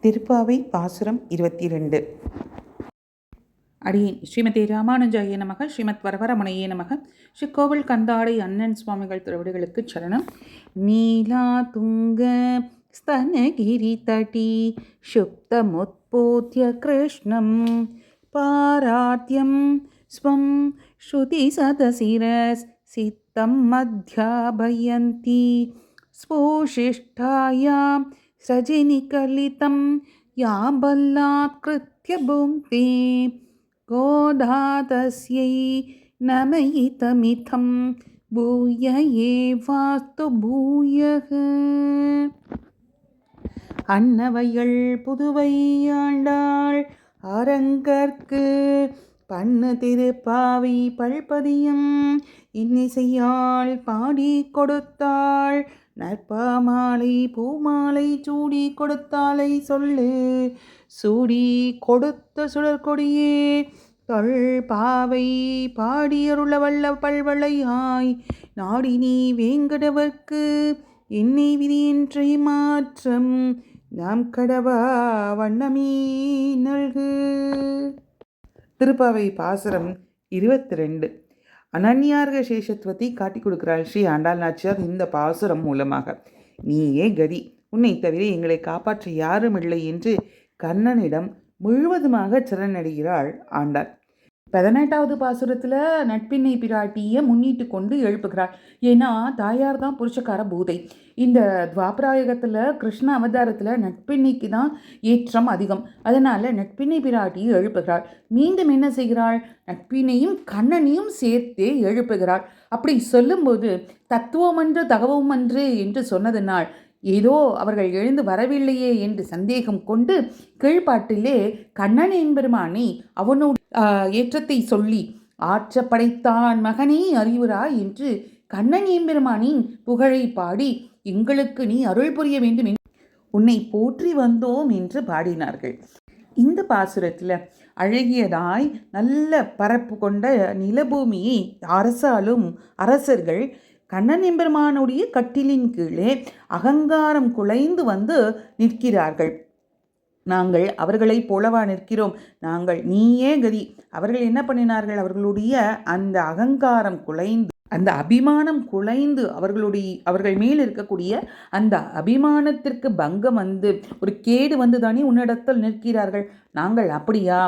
திருப்பாவை பாசுரம் 22. அடியேன் ஸ்ரீமதி ராமானுஜாய நமக. ஸ்ரீமத் வரவரமணையே நமக. ஸ்ரீ கோவில் கந்தாடை அண்ணன் சுவாமிகள் திருவடிகளுக்கு சரணம். நீலா துங்க ஸ்தனகிரி தட்டி சுப்தமுத்போத்ய கிருஷ்ணம் பாராத்யம் ஸ்வம் ஸ்ருதி சதசிரஸ் சித்தம் மத்யாபயந்தி ஸ்போஷிஷ்டாயாம் சஜினிகலிதம் யாம்பல்லாத்கிருத்ய புங்க்தே கோதாதஸ்யை நமயிதமிதம் பூய ஏவாஸ்து பூயக. அன்னவையள் புதுவை ஆண்டாள் அரங்கற்கு பண்ணு திருப்பாவை பல்பதியம் இன்னிசையாள் பாடி கொடுத்தாள். நற்பாமாலை பூமாலை சூடி கொடுத்தாலை சொல்லு சூடி கொடுத்த சுடற்கொடியே தொல் பாவை பாடியருள வல்ல பல்வளையாய் நாடி நீ வேங்கடவர்க்கு என்னை விதியின்றி மாற்றம் நாம் கடவா வண்ணமே நல்கு. திருப்பாவை பாசுரம் 22. அனன்யார்க சேஷத்துவத்தை காட்டி கொடுக்கிறாள் ஸ்ரீ ஆண்டாள் நாச்சியார் இந்த பாசுரம் மூலமாக. நீயே கதி, உன்னை தவிர எங்களை காப்பாற்ற யாரும் இல்லை என்று கண்ணனிடம் முழுவதுமாக சரணடைகிறாள் ஆண்டாள். 18வது பாசுரத்தில் நட்பினை பிராட்டியை முன்னிட்டு கொண்டு எழுப்புகிறாள். ஏன்னா தாயார் தான் புருஷக்கார பூதை. இந்த துவாபராயுகத்தில் கிருஷ்ண அவதாரத்தில் நட்பின்னைக்கு தான் ஏற்றம் அதிகம். அதனால் நட்பினை பிராட்டியை எழுப்புகிறாள். மீண்டும் என்ன செய்கிறாள்? நட்பினையும் கண்ணனையும் சேர்த்தே எழுப்புகிறாள். அப்படி சொல்லும்போது தத்துவமன்று தகவமன்று என்று சொன்னதனால் ஏதோ அவர்கள் எழுந்து வரவில்லையே என்று சந்தேகம் கொண்டு கீழ்பாட்டிலே கண்ணன் என்பெருமானை அவனோட ஏற்றத்தை சொல்லி ஆற்ற படைத்தான் மகனே அறிவுராய் என்று கண்ணன் எம்பெருமானின் புகழை பாடி எங்களுக்கு நீ அருள் புரிய வேண்டும் என்று உன்னை போற்றி வந்தோம் என்று பாடினார்கள். இந்த பாசுரத்தில் அழகியதாய் நல்ல பரப்பு கொண்ட நிலபூமியை அரசாலும் அரசர்கள் கண்ணன் எம்பெருமானுடைய கட்டிலின் கீழே அகங்காரம் குலைந்து வந்து நிற்கிறார்கள். நாங்கள் அவர்களைப் போலவா நிற்கிறோம்? நாங்கள் நீயே கதி. அவர்கள் என்ன பண்ணினார்கள்? அவர்களுடைய அந்த அகங்காரம் குலைந்து, அந்த அபிமானம் குலைந்து, அவர்கள் மேல் இருக்கக்கூடிய அந்த அபிமானத்திற்கு பங்கம் வந்து ஒரு கேடு வந்து தானே உன்னிடத்தில் நிற்கிறார்கள். நாங்கள் அப்படியா?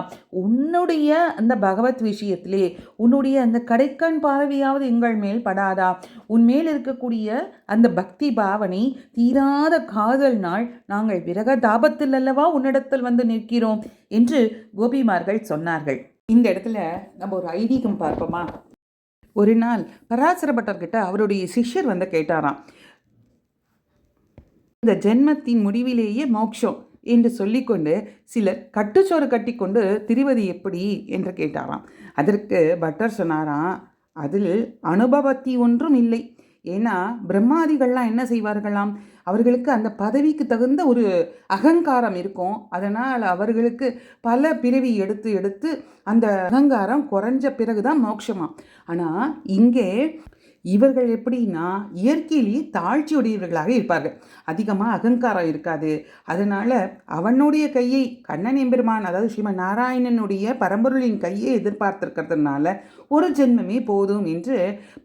உன்னுடைய அந்த பகவத் விஷயத்திலே உன்னுடைய அந்த கடைக்கண் பார்வையாவது எங்கள் மேல் படாதா? உன்மேல் இருக்கக்கூடிய அந்த பக்தி பாவனை தீராத காதல் நாள் நாங்கள் விரக தாபத்தில் அல்லவா உன்னிடத்தில் வந்து நிற்கிறோம் என்று கோபிமார்கள் சொன்னார்கள். இந்த இடத்துல நம்ம ஒரு ஐதீகம் பார்ப்போமா? ஒரு நாள் பராசர பட்டர்கிட்ட அவருடைய சிஷ்யர் வந்து கேட்டாராம், இந்த ஜென்மத்தின் முடிவிலேயே மோட்சம் என்று சொல்லிக்கொண்டு சிலர் கட்டுச்சோறு கட்டி கொண்டு திரிவது எப்படி என்று கேட்டாராம். அதற்கு பட்டர் சொன்னாராம், அதில் அனுபவத்தி ஒன்றும் இல்லை. ஏன்னா பிரம்மாதிகள்லாம் என்ன செய்வார்களாம்? அவர்களுக்கு அந்த பதவிக்கு தகுந்த ஒரு அகங்காரம் இருக்கும். அதனால் அவர்களுக்கு பல பிறவி எடுத்து எடுத்து அந்த அகங்காரம் குறைஞ்ச பிறகுதான் மோட்சமாம். ஆனால் இங்கே இவர்கள் எப்படின்னா இயற்கையிலேயே தாழ்ச்சியுடையவர்களாக இருப்பார்கள். அதிகமாக அகங்காரம் இருக்காது. அதனால் அவனுடைய கையை கண்ணன் எம்பெருமான், அதாவது ஸ்ரீமன் நாராயணனுடைய பரம்பொருளின் கையை எதிர்பார்த்திருக்கிறதுனால ஒரு ஜென்மமே போதும் என்று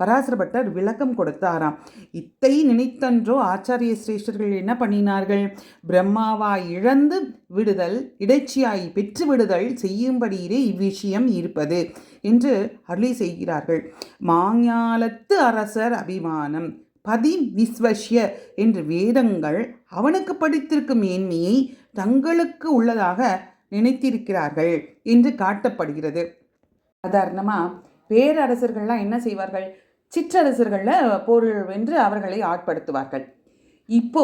பராசரப்பட்டர் விளக்கம் கொடுத்தாராம். இத்தை நினைத்தன்றோ ஆச்சாரிய சிரேஷ்டர்கள் என்ன பண்ணினார்கள்? பிரம்மாவாய் இழந்து விடுதல், இடைச்சியாய் பெற்று விடுதல் செய்யும்படியிலே இவ்விஷயம் இருப்பது என்று அருளி செய்கிறார்கள். மாஞாலத்து அரசர் அபிமானம் பதி விஸ்வஷ்ய என்று வேதங்கள் அவனுக்கு படித்திருக்கும் மேன்மையை தங்களுக்கு உள்ளதாக நினைத்திருக்கிறார்கள் என்று காட்டப்படுகிறது. சாதாரணமாக பேரரசர்கள்லாம் என்ன செய்வார்கள்? சிற்றரசர்களில் பொருள் வென்று அவர்களை ஆட்படுத்துவார்கள். இப்போ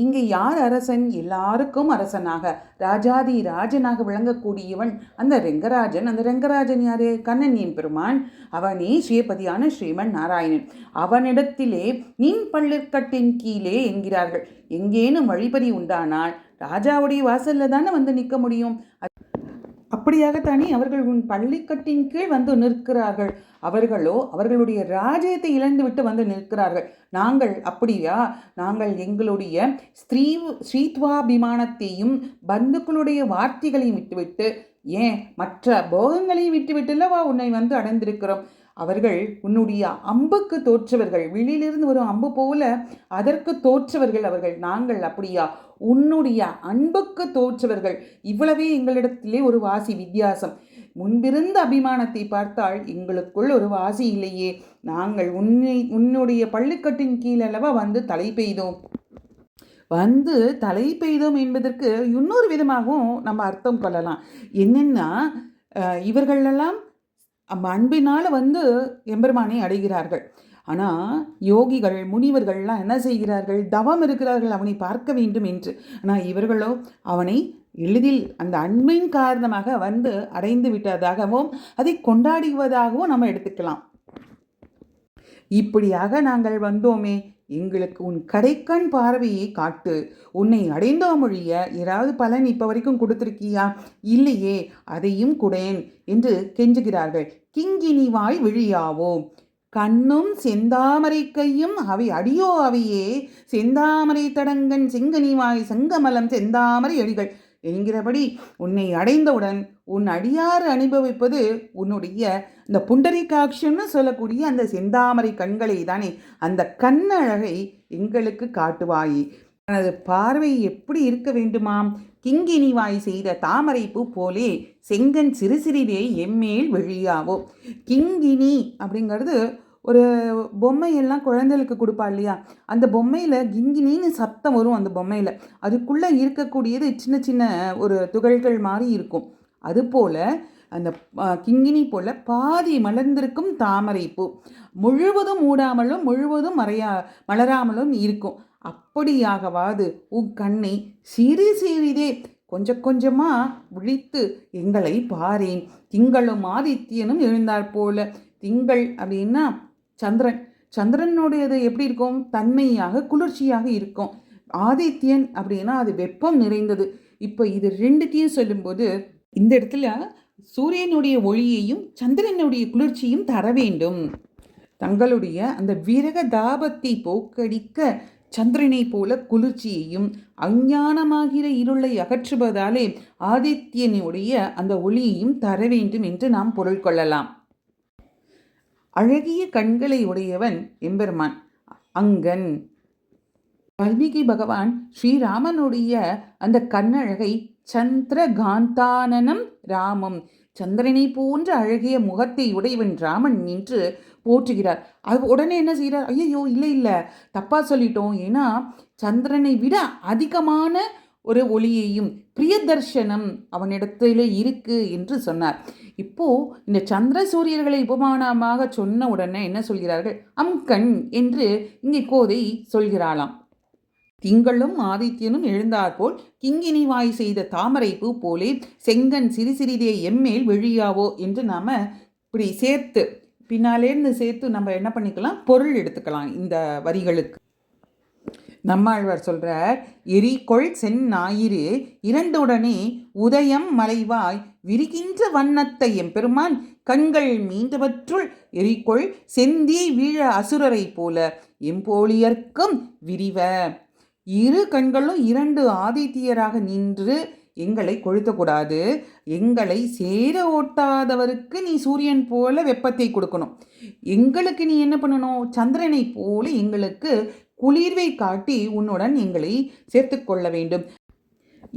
இங்கே யார் அரசன்? எல்லாருக்கும் அரசனாக ராஜாதி ராஜனாக விளங்கக்கூடியவன் அந்த ரெங்கராஜன். அந்த ரெங்கராஜன் யாரு? கண்ணன் எம்பெருமான். அவனே ஸ்ரீபதியான ஸ்ரீமன் நாராயணன். அவனிடத்திலே நின் பள்ளிற்கட்டின் கீழே என்கிறார்கள். எங்கேனும் வழிபறி உண்டானால் ராஜாவுடைய வாசல்ல தானே வந்து நிற்க முடியும். அப்படியாகத்தானே அவர்கள் உன் பள்ளிக்கட்டின் கீழ் வந்து நிற்கிறார்கள். அவர்களோ அவர்களுடைய ராஜ்யத்தை இழந்துவிட்டு வந்து நிற்கிறார்கள். நாங்கள் அப்படியா? நாங்கள் எங்களுடைய ஸ்ரீத்வாபிமானத்தையும் பந்துக்களுடைய வார்த்தைகளையும் விட்டுவிட்டு, ஏன் மற்ற போகங்களையும் விட்டுவிட்டுல்லவா உன்னை வந்து அடைந்திருக்கிறோம். அவர்கள் உன்னுடைய அம்புக்கு தோற்றவர்கள், வெளியிலிருந்து வரும் அம்பு போல அதற்கு தோற்றவர்கள் அவர்கள். நாங்கள் அப்படியா? உன்னுடைய அன்புக்கு தோற்றவர்கள். இவ்வளவே எங்களிடத்திலே ஒரு வாசி வித்தியாசம். முன்பிருந்த அபிமானத்தை பார்த்தால் எங்களுக்குள் ஒரு வாசி இல்லையே. நாங்கள் உன்னுடைய பள்ளிக்கட்டின் கீழளவா வந்து தலை பெய்தோம். வந்து தலை பெய்தோம் என்பதற்கு இன்னொரு விதமாகவும் நம்ம அர்த்தம் கொள்ளலாம். என்னென்னா, இவர்களெல்லாம் அன்பினால் வந்து எம்பெருமானை அடைகிறார்கள். ஆனால் யோகிகள் முனிவர்கள்லாம் என்ன செய்கிறார்கள்? தவம் இருக்கிறார்கள் அவனை பார்க்க வேண்டும் என்று. ஆனால் இவர்களோ அவனை எளிதில் அந்த அன்பின் காரணமாக வந்து அடைந்து விட்டதாகவும் அதை கொண்டாடுவதாகவும் நம்ம எடுத்துக்கலாம். இப்படியாக நாங்கள் வந்தோமே, எங்களுக்கு உன் கடைக்கண் பார்வையை காட்டு. உன்னை அடைந்தோமொழிய ஏதாவது பலன் இப்போ வரைக்கும் கொடுத்துருக்கியா? இல்லையே, அதையும் குடேன் என்று கெஞ்சுகிறார்கள். கிங்கினிவாய் விழியாவோ, கண்ணும் செந்தாமரை கையும் அவை அடியோ அவையே, செந்தாமரை தடங்கன் செங்கனிவாய் செங்கமலம் செந்தாமரை அடிகள் என்கிறபடி உன்னை அடைந்தவுடன் உன் அடியாறு அனுபவிப்பது உன்னுடைய இந்த புண்டரிகாட்சன்னு சொல்லக்கூடிய அந்த செந்தாமரை கண்களை தானே. அந்த கண்ணழகை எங்களுக்கு காட்டுவாய். தனது பார்வை எப்படி இருக்க வேண்டுமாம்? கிங்கினிவாய் செய்த தாமரை பூ போலே செங்கன் சிறு சிறிதே எம்மேல் விழியாவோ. கிங்கினி அப்படிங்கிறது ஒரு பொம்மையெல்லாம் குழந்தைகளுக்கு கொடுப்பா இல்லையா? அந்த பொம்மையில் கிங்கினின்னு சத்தம் வரும். அந்த பொம்மையில் அதுக்குள்ளே இருக்கக்கூடியது சின்ன சின்ன ஒரு துகள்கள் மாதிரி இருக்கும். அதுபோல் அந்த கிங்கினி போல் பாதி மலர்ந்திருக்கும் தாமரை பூ முழுவதும் மூடாமலும் முழுவதும் மலராமலும் இருக்கும். அப்படியாகவாது உன் கண்ணை சிறு சிறிதே கொஞ்சம் கொஞ்சமாக விழித்து எங்களை பாரேன். திங்களும் ஆதித்யனும் எழுந்தார் போல. திங்கள் அப்படின்னா சந்திரன். சந்திரனுடையது எப்படி இருக்கும்? தன்மையாக குளிர்ச்சியாக இருக்கும். ஆதித்யன் அப்படின்னா அது வெப்பம் நிறைந்தது. இப்போ இது ரெண்டுத்தையும் சொல்லும்போது இந்த இடத்துல சூரியனுடைய ஒளியையும் சந்திரனுடைய குளிர்ச்சியும் தர வேண்டும். தங்களுடைய அந்த விரக தாபத்தை போக்கடிக்க சந்திரனை போல குளிர்ச்சியையும் அஞ்ஞானமாகிற இருளை அகற்றுவதாலே ஆதித்யனுடைய அந்த ஒளியையும் தர வேண்டும் என்று நாம் பொருள் கொள்ளலாம். அழகிய கண்களை உடையவன் எம்பெருமான் அங்கன். வால்மீகி பகவான் ஸ்ரீராமனுடைய அந்த கண்ணழகை சந்திரகாந்தானனம் ராமம், சந்திரனை போன்ற அழகிய முகத்தை உடையவன் ராமன் என்று போற்றுகிறார். அது உடனே என்ன செய்கிறார்? ஐயோ இல்லை தப்பா சொல்லிட்டோம். ஏன்னா சந்திரனை விட அதிகமான ஒரு ஒளியையும் பிரியதர்ஷனம் அவனிடத்திலே இருக்கு என்று சொன்னார். இப்போ இந்த சந்திர சூரியர்களை உபமானமாக சொன்ன உடனே என்ன சொல்கிறார்கள்? அம்கண் என்று இங்கே கோதை சொல்கிறாளாம். திங்களும் ஆதித்யனும் எழுந்தாற்போல் கிங்கினிவாய் செய்த தாமரை பூ போலே செங்கன் சிறு சிறிதே எம்மேல் விழியாவோ என்று நாம் இப்படி சேர்த்து பின்னாலேருந்து சேர்த்து நம்ம என்ன பண்ணிக்கலாம்? பொருள் எடுத்துக்கலாம் இந்த வரிகளுக்கு. நம்மாழ்வார் சொல்கிறார், எரிகொள் சென் ஞாயிறு இரண்டுடனே உதயம் மலைவாய் விரிகின்ற வண்ணத்தை எம்பெருமான் கண்கள் மீண்டவற்றுள் எரிகொள் செந்தி வீழ அசுரரை போல எம்போலியர்க்கும் விரிவ. இரு கண்களும் இரண்டு ஆதித்யராக நின்று எங்களை கொளுத்தக்கூடாது. எங்களை சேர ஓட்டாதவருக்கு நீ சூரியன் போல வெப்பத்தை கொடுக்கணும். எங்களுக்கு நீ என்ன பண்ணணும்? சந்திரனை போல எங்களுக்கு குளிர்வை காட்டி உன்னுடன் எங்களை சேர்த்து கொள்ள வேண்டும்.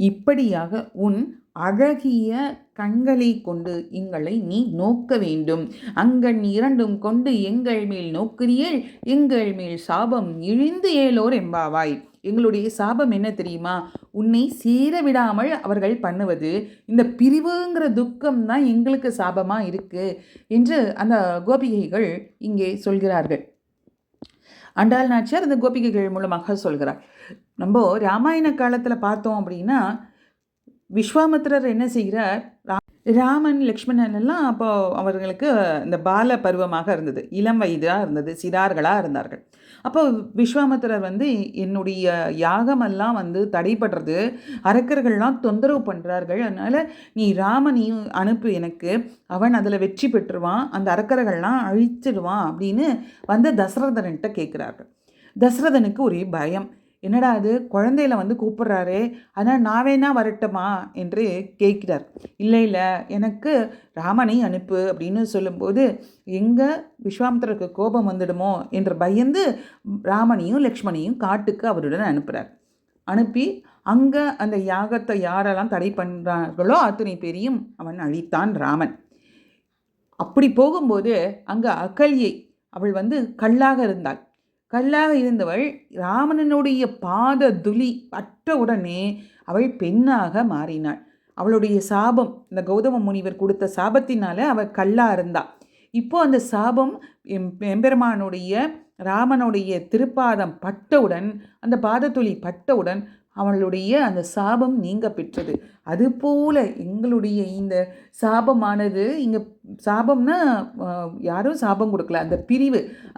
இப்படியாக உன் அழகிய கண்களை கொண்டு எங்களை நீ நோக்க வேண்டும். அங்கண் இரண்டும் கொண்டு எங்கள் மேல் நோக்குறியேல் எங்கள் மேல் சாபம் இழிந்து ஏலோர் எம்பாவாய். எங்களுடைய சாபம் என்ன தெரியுமா? உன்னை சேர விடாமல் அவர்கள் பண்ணுவது இந்த பிரிவுங்கிற துக்கம் தான் எங்களுக்கு சாபமாக இருக்குது என்று அந்த கோபிகைகள் இங்கே சொல்கிறார்கள். ஆண்டாள் நாச்சியார் அந்த கோபிகைகள் மூலமாக சொல்கிறார். நம்ம ராமாயண காலத்தில் பார்த்தோம் அப்படின்னா விஸ்வாமித்திரர் என்ன செய்கிறார்? ராமன் லக்ஷ்மணன் எல்லாம் அப்போ அவர்களுக்கு இந்த பால பருவமாக இருந்தது, இளம் வயதாக இருந்தது, சிறார்களாக இருந்தார்கள். அப்போ விஸ்வாமித்திரர் என்னுடைய யாகமெல்லாம் தடைபடுறது, அரக்கர்கள்லாம் தொந்தரவு பண்ணுறார்கள், அதனால் நீ ராமனையும் அனுப்பு எனக்கு, அவன் அதில் வெற்றி பெற்றுவான், அந்த அரக்கர்கள்லாம் அழிச்சிடுவான் அப்படின்னு தசரதன்கிட்ட கேட்குறார்கள். தசரதனுக்கு ஒரே பயம். என்னடா அது, குழந்தையில கூப்பிட்றாரே, அதனால் நான் வேணா வரட்டுமா என்று கேட்கிறார். இல்லை இல்லை, எனக்கு ராமனை அனுப்பு அப்படின்னு சொல்லும்போது எங்கே விஸ்வாமித்திரருக்கு கோபம் வந்துடுமோ என்று பயந்து ராமனையும் லக்ஷ்மணையும் காட்டுக்கு அவருடன் அனுப்புகிறார். அனுப்பி அங்கே அந்த யாகத்தை யாரெல்லாம் தடை பண்ணுறார்களோ அத்தனை பேரையும் அவன் அழித்தான் ராமன். அப்படி போகும்போது அங்கே அகல்யை, அவள் கல்லாக இருந்தாள். கல்லாக இருந்தவள் ராமனனுடைய பாத துளி பட்ட உடனே அவள் பெண்ணாக மாறினாள். அவளுடைய சாபம், இந்த கௌதம முனிவர் கொடுத்த சாபத்தினால அவள் கல்லாக இருந்தாள். இப்போ அந்த சாபம் எம்பெருமானுடைய ராமனுடைய திருப்பாதம் பட்டவுடன், அந்த பாதத்துளி பட்டவுடன் அவளுடைய அந்த சாபம் நீங்க பெற்றது. அதுபோல் எங்களுடைய இந்த சாபமானது, இங்கே சாபம்னா யாரும் சாபம் கொடுக்கல,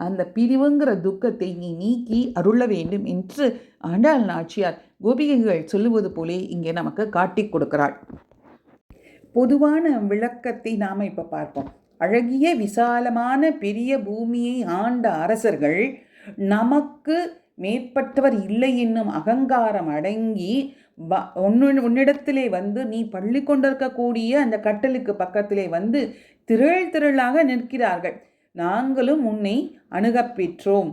அந்த பிரிவுங்கிற துக்கத்தை நீ நீக்கி அருள வேண்டும் என்று ஆண்டாள் நாச்சியார் கோபிகைகள் சொல்லுவது போலே இங்கே நமக்கு காட்டி கொடுக்கிறாள். பொதுவான விளக்கத்தை நாம் இப்போ பார்ப்போம். அழகிய விசாலமான பெரிய பூமியை ஆண்ட அரசர்கள் நமக்கு மேற்பட்டவர் இல்லை என்னும் அகங்காரம் அடங்கி உன்னிடத்திலே நீ பள்ளி கொண்டிருக்கக்கூடிய அந்த கட்டலுக்கு பக்கத்திலே திரளாக நிற்கிறார்கள். நாங்களும் உன்னை அணுகப் பெற்றோம்.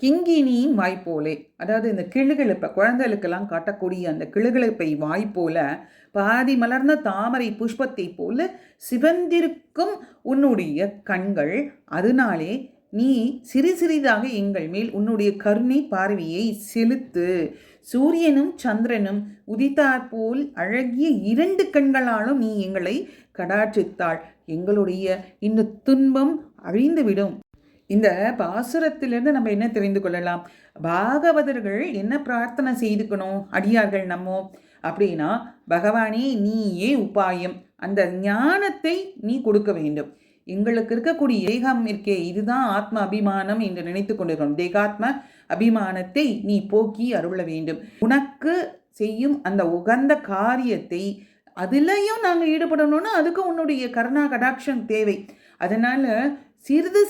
கிங்கினியின் வாய்ப்போலே, அதாவது இந்த கிளுகிழப்பை குழந்தைகளுக்கெல்லாம் காட்டக்கூடிய அந்த கிளுகிழப்பை வாய்ப்போல பாதி மலர்ந்த தாமரை புஷ்பத்தை போல சிவந்திருக்கும் உன்னுடைய கண்கள், அதனாலே நீ சிறிதாக எங்கள் மேல் உன்னுடைய கருணை பார்வையை செலுத்து. சூரியனும் சந்திரனும் உதித்தாற்போல் அழகிய 2 கண்களாலும் நீ எங்களை கடாட்சித்தாள். எங்களுடைய இந்த துன்பம் அழிந்துவிடும். இந்த பாசுரத்திலிருந்து நம்ம என்ன தெரிந்து கொள்ளலாம்? பாகவதர்கள் என்ன பிரார்த்தனை செய்துக்கணும் அடியார்கள் நம்மோ அப்படின்னா, பகவானே நீயே உபாயம், அந்த ஞானத்தை நீ கொடுக்க வேண்டும். எங்களுக்கு இருக்கக்கூடிய தேகம் இருக்கே, இதுதான் ஆத்ம அபிமானம் என்று நினைத்து கொண்டிருக்கிறோம். தேகாத்ம அபிமானத்தை நீ போக்கி அருள வேண்டும். உனக்கு செய்யும் அந்த உகந்த காரியத்தை அதுலேயும் நாங்கள் ஈடுபடணும்னா அதுக்கு உன்னுடைய கருணா கடாட்சம் தேவை. அதனால்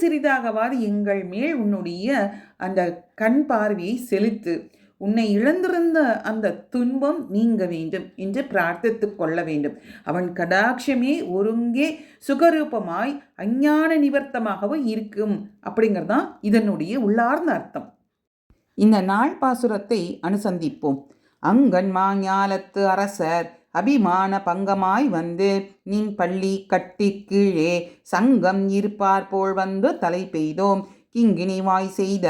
சிறிதாகவாது எங்கள் மேல் உன்னுடைய அந்த கண் பார்வையை செலுத்து. உன்னை இழந்திருந்த அந்த துன்பம் நீங்க வேண்டும் என்று பிரார்த்தித்து கொள்ள வேண்டும். அவன் கடாட்சமே ஒருங்கே சுகரூபமாய் அஞ்ஞான நிவர்த்தமாகவும் இருக்கும் அப்படிங்கிறதான் இதனுடைய உள்ளார்ந்த அர்த்தம். இந்த நாள் பாசுரத்தை அனுசந்திப்போம். அங்கன் மாஞாலத்து அரசர் அபிமான பங்கமாய் நின் பள்ளி கட்டி கீழே சங்கம் இருப்பார் போல் தலை பெய்தோம். கிங்கினி வாய் செய்த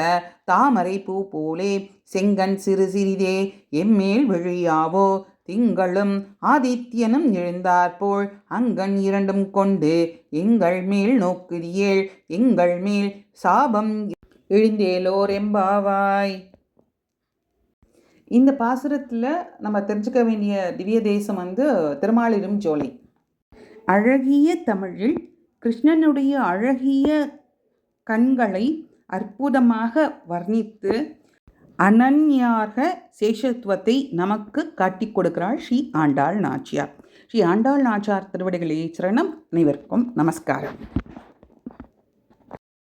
தாமரை பூ போலே செங்கன் சிறிதே எம்மேல் விழியாவோ. திங்களும் ஆதித்யனும் எழுந்தாற்போல் அங்கன் 2 கொண்டு எங்கள் மேல் நோக்குதியேள். எங்கள் மேல் சாபம் எழுந்தேலோர் எம்பாவாய். இந்த பாசுரத்தில் நம்ம தெரிஞ்சுக்க வேண்டிய திவ்ய தேசம் திருமாலிரும் ஜோலை. அழகிய தமிழில் கிருஷ்ணனுடைய அழகிய கண்களை அற்புதமாக வர்ணித்து அனன்யாக சேஷத்துவத்தை நமக்கு காட்டி கொடுக்கிறாள் ஸ்ரீ ஆண்டாள் நாச்சியார். ஸ்ரீ ஆண்டாள் நாச்சியார் திருவடிகளே சரணம். அனைவருக்கும் நமஸ்காரம்.